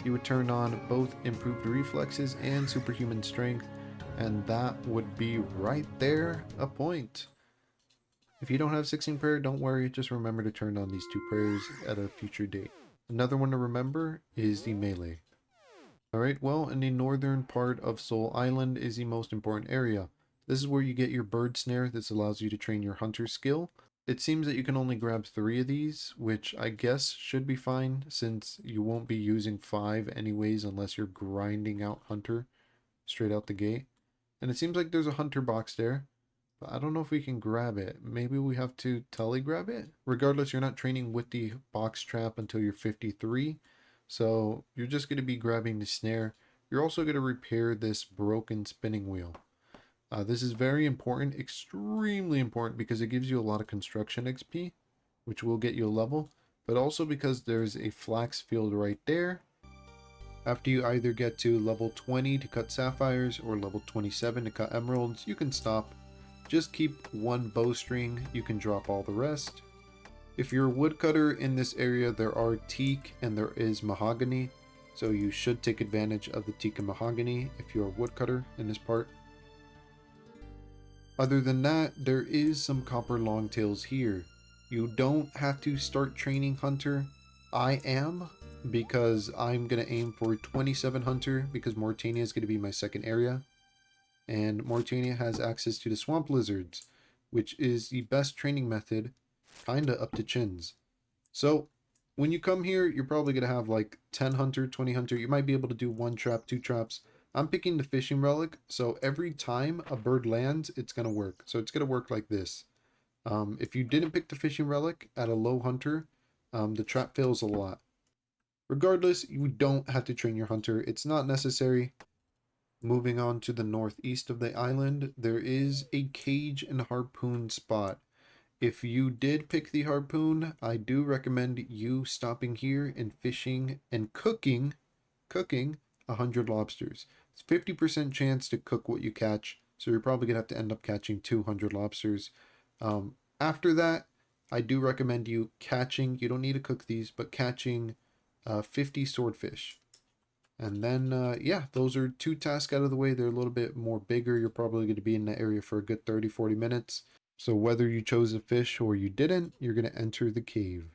You would turn on both improved reflexes and superhuman strength, and that would be right there a point. If you don't have 16 prayer, don't worry, just remember to turn on these 2 prayers at a future date. Another one to remember is the melee. Alright, well, in the northern part of Soul Island is the most important area. This is where you get your bird snare. This allows you to train your hunter skill. It seems that you can only grab 3 of these, which I guess should be fine since you won't be using 5 anyways unless you're grinding out hunter straight out the gate. And it seems like there's a hunter box there, but I don't know if we can grab it. Maybe we have to grab it. Regardless, you're not training with the box trap until you're 53, so you're just going to be grabbing the snare. You're also going to repair this broken spinning wheel. This is very important, extremely important, because it gives you a lot of construction XP, which will get you a level, but also because there's a flax field right there. After you either get to level 20 to cut sapphires or level 27 to cut emeralds, you can stop. just keep one bowstring. You can drop all the rest. If you're a woodcutter in this area, there are teak and there is mahogany. So you should take advantage of the teak and mahogany if you're a woodcutter in this part. Other than that, there is some copper longtails here. You don't have to start training hunter. I am, because I'm going to aim for 27 hunter because Mauritania is going to be my second area. And Mauritania has access to the swamp lizards, which is the best training method, kinda up to chins. So when you come here, you're probably going to have like 10 hunter, 20 hunter. You might be able to do 1 trap, 2 traps. I'm picking the fishing relic, so every time a bird lands, it's going to work. So it's going to work like this. If you didn't pick the fishing relic at a low hunter, the trap fails a lot. Regardless, you don't have to train your hunter. It's not necessary. Moving on to the northeast of the island, there is a cage and harpoon spot. If you did pick the harpoon, I do recommend you stopping here and fishing and cooking 100 lobsters. It's 50% chance to cook what you catch, so you're probably gonna have to end up catching 200 lobsters. After that, I do recommend you catching, you don't need to cook these, but catching 50 swordfish. And then, yeah, those are 2 tasks out of the way. They're a little bit more bigger. You're probably going to be in that area for a good 30-40 minutes. So whether you chose a fish or you didn't, you're going to enter the cave.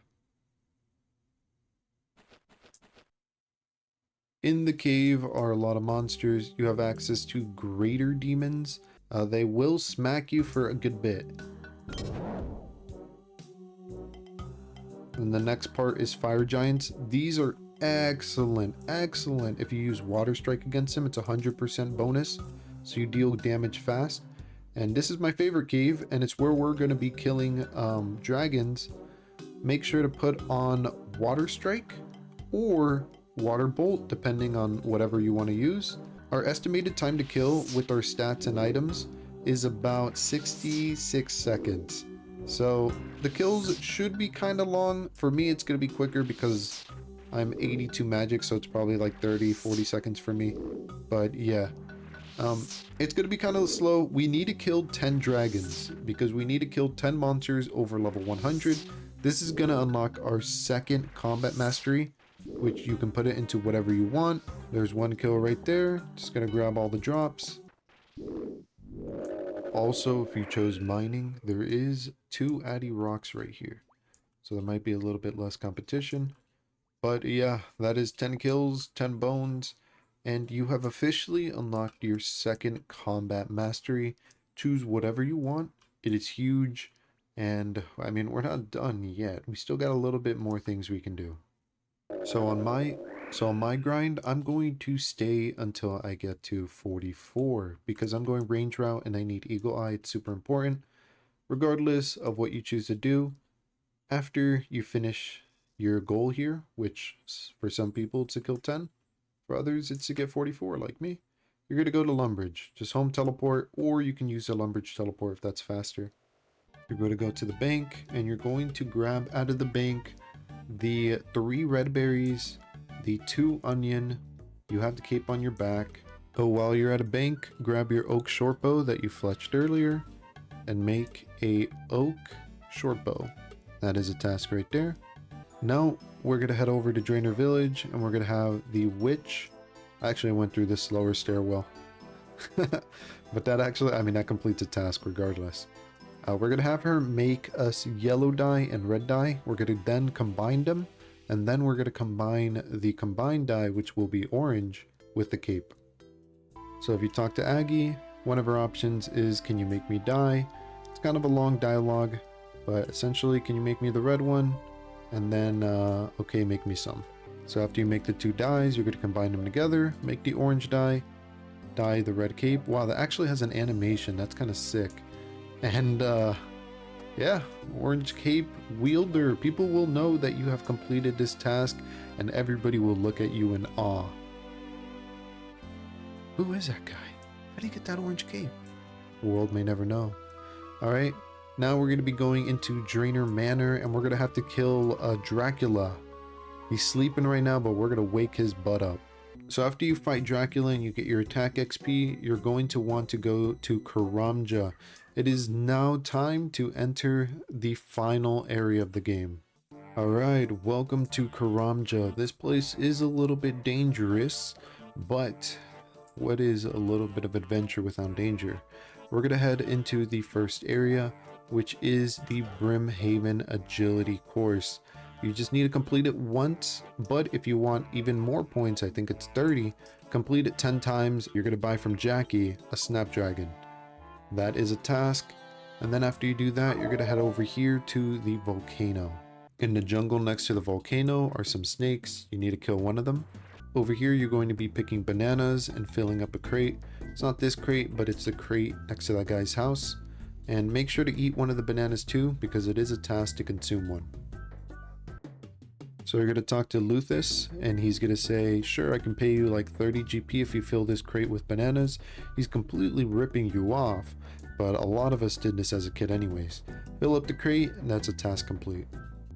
In the cave are a lot of monsters. You have access to greater demons. They will smack you for a good bit. And the next part is fire giants. These are excellent if you use water strike against them. It's 100% bonus, so you deal damage fast. And this is my favorite cave, and it's where we're going to be killing dragons. Make sure to put on water strike or water bolt, depending on whatever you want to use. Our estimated time to kill with our stats and items is about 66 seconds. So the kills should be kind of long. For me, it's going to be quicker because I'm 82 magic, so it's probably like 30-40 seconds for me. But yeah, it's going to be kind of slow. We need to kill 10 dragons because we need to kill 10 monsters over level 100. This is going to unlock our second combat mastery, which you can put it into whatever you want. There's 1 kill right there. Just going to grab all the drops. Also, if you chose mining, there is 2 Addy rocks right here. So there might be a little bit less competition. But yeah, that is 10 kills, 10 bones, and you have officially unlocked your second combat mastery. Choose whatever you want. It is huge, and I mean, we're not done yet. We still got a little bit more things we can do. So on my grind, I'm going to stay until I get to 44 because I'm going range route and I need eagle eye. It's super important. Regardless of what you choose to do, after you finish your goal here, which for some people it's to kill 10, for others it's to get 44 like me, you're going to go to Lumbridge. Just home teleport, or you can use the Lumbridge teleport if that's faster. You're going to go to the bank and you're going to grab out of the bank the 3 red berries, the 2 onion. You have the cape on your back. Oh, while you're at a bank, grab your oak short bow that you fletched earlier and make a oak short bow. That is a task right there. Now we're going to head over to Draynor village and we're going to have the witch. Actually, I went through this slower stairwell. But that actually, I mean, that completes a task regardless. We're going to have her make us yellow dye and red dye. We're going to then combine them. And then we're going to combine the combined dye, which will be orange, with the cape. So if you talk to Aggie, one of her options is, can you make me dye? It's kind of a long dialogue, but essentially, can you make me the red one? And then, okay, make me some. So after you make the 2 dyes, you're going to combine them together, make the orange dye, dye the red cape. Wow, that actually has an animation. That's kind of sick. And, yeah, orange cape wielder. People will know that you have completed this task, and everybody will look at you in awe. Who is that guy? How do you get that orange cape? The world may never know. Alright, now we're going to be going into Draynor Manor, and we're going to have to kill Dracula. He's sleeping right now, but we're going to wake his butt up. So after you fight Dracula and you get your attack XP, you're going to want to go to Karamja. It is now time to enter the final area of the game. Alright, welcome to Karamja. This place is a little bit dangerous, but what is a little bit of adventure without danger? We're going to head into the first area, which is the Brimhaven Agility course. You just need to complete it once, but if you want even more points, I think it's 30, complete it 10 times. You're going to buy from Jackie a Snapdragon. That is a task, and then after you do that, you're going to head over here to the volcano. In the jungle next to the volcano are some snakes. You need to kill one of them. Over here, you're going to be picking bananas and filling up a crate. It's not this crate, but it's the crate next to that guy's house. And make sure to eat one of the bananas too, because it is a task to consume one. So you're going to talk to Luthus, and he's going to say, sure, I can pay you like 30 GP if you fill this crate with bananas. He's completely ripping you off, but a lot of us did this as a kid anyways. Fill up the crate, and that's a task complete.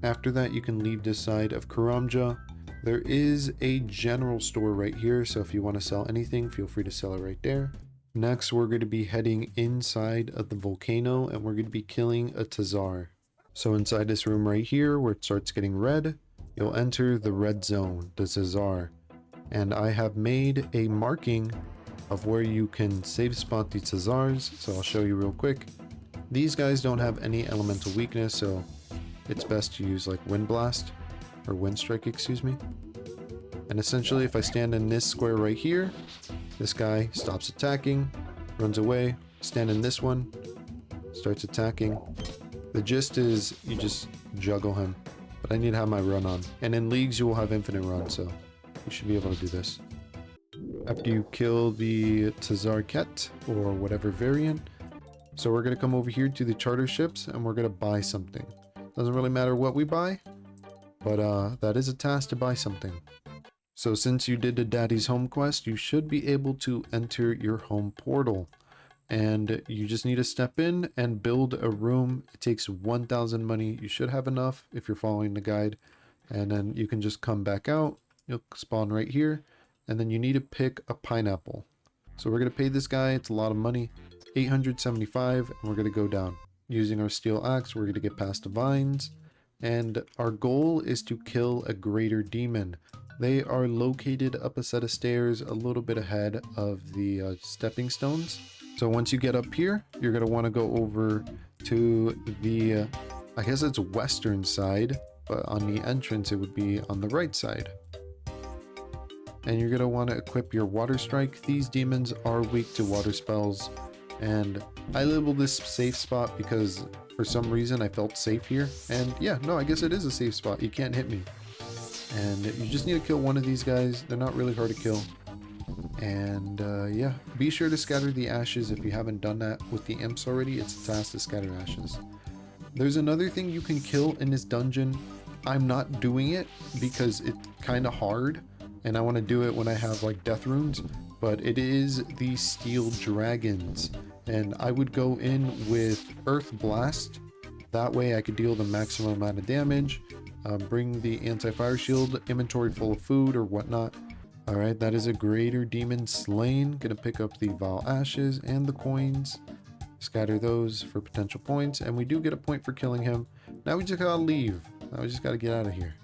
After that, you can leave this side of Karamja. There is a general store right here, so if you want to sell anything, feel free to sell it right there. Next, we're going to be heading inside of the volcano, and we're going to be killing a Tazar. So inside this room right here, where it starts getting red, you'll enter the red zone, the Tazar. And I have made a marking of where you can save spot the Tazars, so I'll show you real quick. These guys don't have any elemental weakness, so it's best to use like Wind Blast, or Wind Strike, excuse me. And essentially, if I stand in this square right here, this guy stops attacking, runs away. Stand in this one, starts attacking. The gist is you just juggle him, but I need to have my run on. And in leagues, you will have infinite run, so you should be able to do this. After you kill the Tazarket, or whatever variant, so we're going to come over here to the charter ships, and we're going to buy something. Doesn't really matter what we buy, but that is a task to buy something. So since you did the Daddy's Home quest, you should be able to enter your home portal. And you just need to step in and build a room. It takes 1,000 money. You should have enough if you're following the guide. And then you can just come back out. You'll spawn right here. And then you need to pick a pineapple. So we're going to pay this guy. It's a lot of money. 875, and we're going to go down. Using our steel axe, we're going to get past the vines. And our goal is to kill a greater demon. They are located up a set of stairs a little bit ahead of the stepping stones. So once you get up here, you're going to want to go over to the, I guess it's western side, but on the entrance it would be on the right side. And you're going to want to equip your water strike. These demons are weak to water spells. And I labeled this safe spot because for some reason I felt safe here. And yeah, no, I guess it is a safe spot. You can't hit me. And you just need to kill one of these guys. They're not really hard to kill. And yeah, be sure to scatter the ashes if you haven't done that with the imps already. It's a task to scatter ashes. There's another thing you can kill in this dungeon. I'm not doing it because it's kind of hard. And I want to do it when I have like death runes. But it is the steel dragons. And I would go in with Earth Blast. That way I could deal the maximum amount of damage. Bring the anti-fire shield, inventory full of food or whatnot. Alright, that is a greater demon slain. Gonna pick up the vile ashes and the coins. Scatter those for potential points. And we do get a point for killing him. Now we just gotta leave. Now we just gotta get out of here.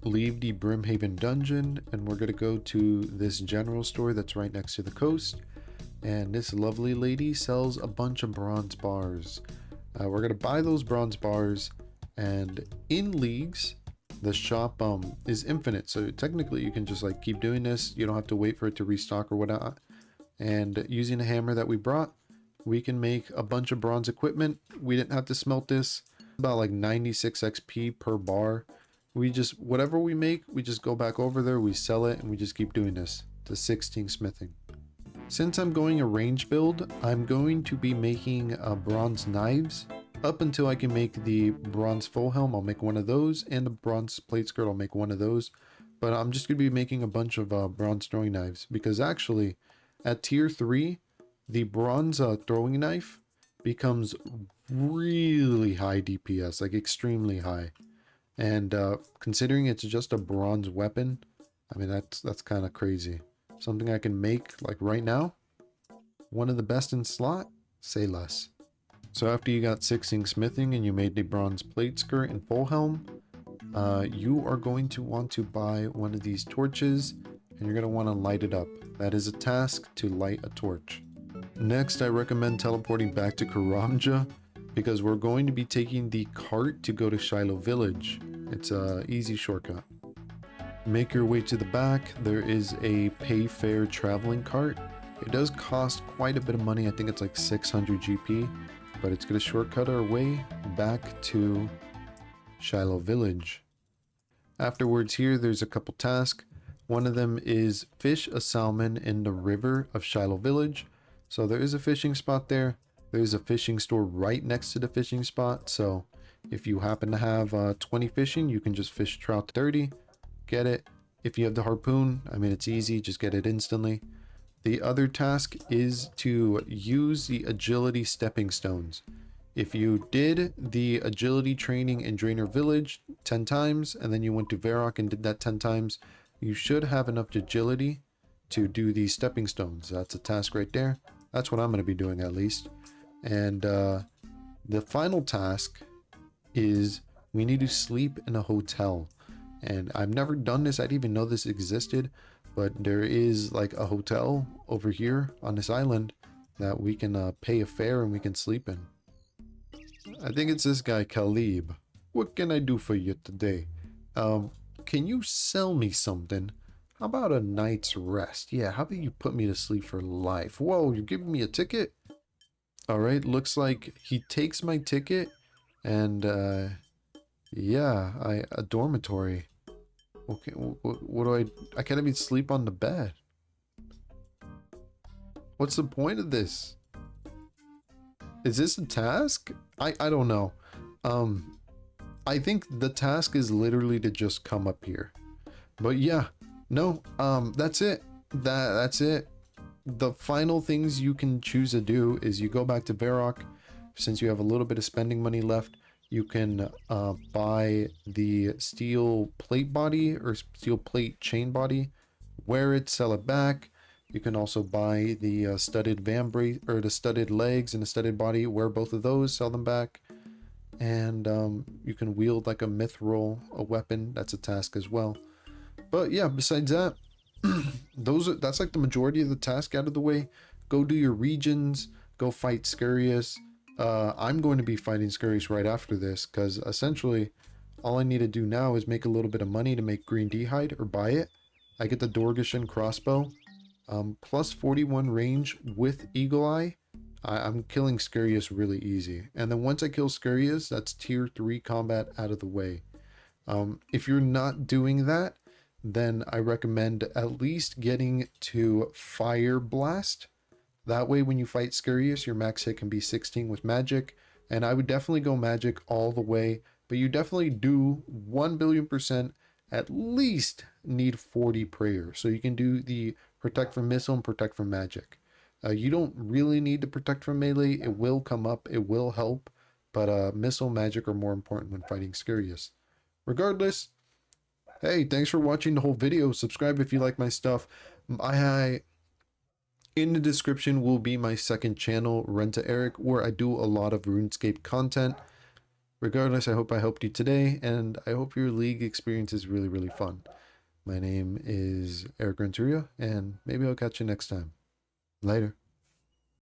Leave the Brimhaven dungeon, and we're gonna go to this general store that's right next to the coast. And this lovely lady sells a bunch of bronze bars. We're gonna buy those bronze bars, and in leagues, the shop is infinite. So technically you can just like keep doing this. You don't have to wait for it to restock or whatnot. And using the hammer that we brought, we can make a bunch of bronze equipment. We didn't have to smelt this. About like 96 XP per bar. We just, whatever we make, we just go back over there, we sell it, and we just keep doing this to 16 smithing. Since I'm going a range build, I'm going to be making bronze knives. Up until I can make the bronze full helm, I'll make one of those, and the bronze plate skirt, I'll make one of those. But I'm just going to be making a bunch of bronze throwing knives, because actually, at tier 3, the bronze throwing knife becomes really high DPS, like extremely high. And considering it's just a bronze weapon, I mean, that's kind of crazy. Something I can make like right now, one of the best in slot, say less. So after you got 6 ink smithing and you made the bronze plate skirt and full helm, you are going to want to buy one of these torches and you're going to want to light it up. That is a task, to light a torch. Next, I recommend teleporting back to Karamja because we're going to be taking the cart to go to Shiloh Village. It's a easy shortcut. Make your way to the back. There is a pay fare traveling cart. It does cost quite a bit of money. I think it's like 600 GP, but it's going to shortcut our way back to Shiloh Village. Afterwards here, there's a couple tasks. One of them is fish a salmon in the river of Shiloh Village. So there is a fishing spot there. There's a fishing store right next to the fishing spot. So if you happen to have 20 fishing, you can just fish trout 30, get it. If you have the harpoon, I mean, it's easy, just get it instantly. The other task is to use the agility stepping stones. If you did the agility training in Draynor Village 10 times, and then you went to Varrock and did that 10 times, you should have enough agility to do these stepping stones. That's a task right there. That's what I'm going to be doing at least. And the final task is we need to sleep in a hotel. And I've never done this. I didn't even know this existed. But there is like a hotel over here on this island that we can pay a fare and we can sleep in. I think it's this guy, Khalib. What can I do for you today? Can you sell me something? How about a night's rest? Yeah, how about you put me to sleep for life? Whoa, you're giving me a ticket? Alright, looks like he takes my ticket and, yeah, a dormitory. Okay, what do I can't even sleep on the bed. What's the point of this? Is this a task? I don't know. I think the task is literally to just come up here. But yeah, no, that's it. That's it. The final things you can choose to do is you go back to Varrock. Since you have a little bit of spending money left, you can buy the steel plate body or steel plate chain body, wear it, sell it back. You can also buy the studded vambrace or the studded legs and the studded body, wear both of those, sell them back. And you can wield like a mithril, a weapon. That's a task as well. But yeah, besides that, that's like the majority of the task out of the way. Go do your regions, go fight Scurrious. I'm going to be fighting Scurrious right after this because essentially all I need to do now is make a little bit of money to make green d'hide or buy it. I get the Dorgishan crossbow, plus 41 range with Eagle Eye. I'm killing Scurrious really easy. And then once I kill Scurrious, that's tier 3 combat out of the way. If you're not doing that, then I recommend at least getting to Fire Blast. That way when you fight Scurrious, your max hit can be 16 with magic. And I would definitely go magic all the way. But you definitely do 1,000,000,000% at least need 40 prayer. So you can do the protect from missile and protect from magic. You don't really need to protect from melee. It will come up. It will help. But missile magic are more important when fighting Scurrious. Regardless, hey, thanks for watching the whole video. Subscribe if you like my stuff. In the description will be my second channel, Renta Eric, where I do a lot of RuneScape content. Regardless, I hope I helped you today, and I hope your League experience is really, really fun. My name is Eric Renteria, and maybe I'll catch you next time. Later.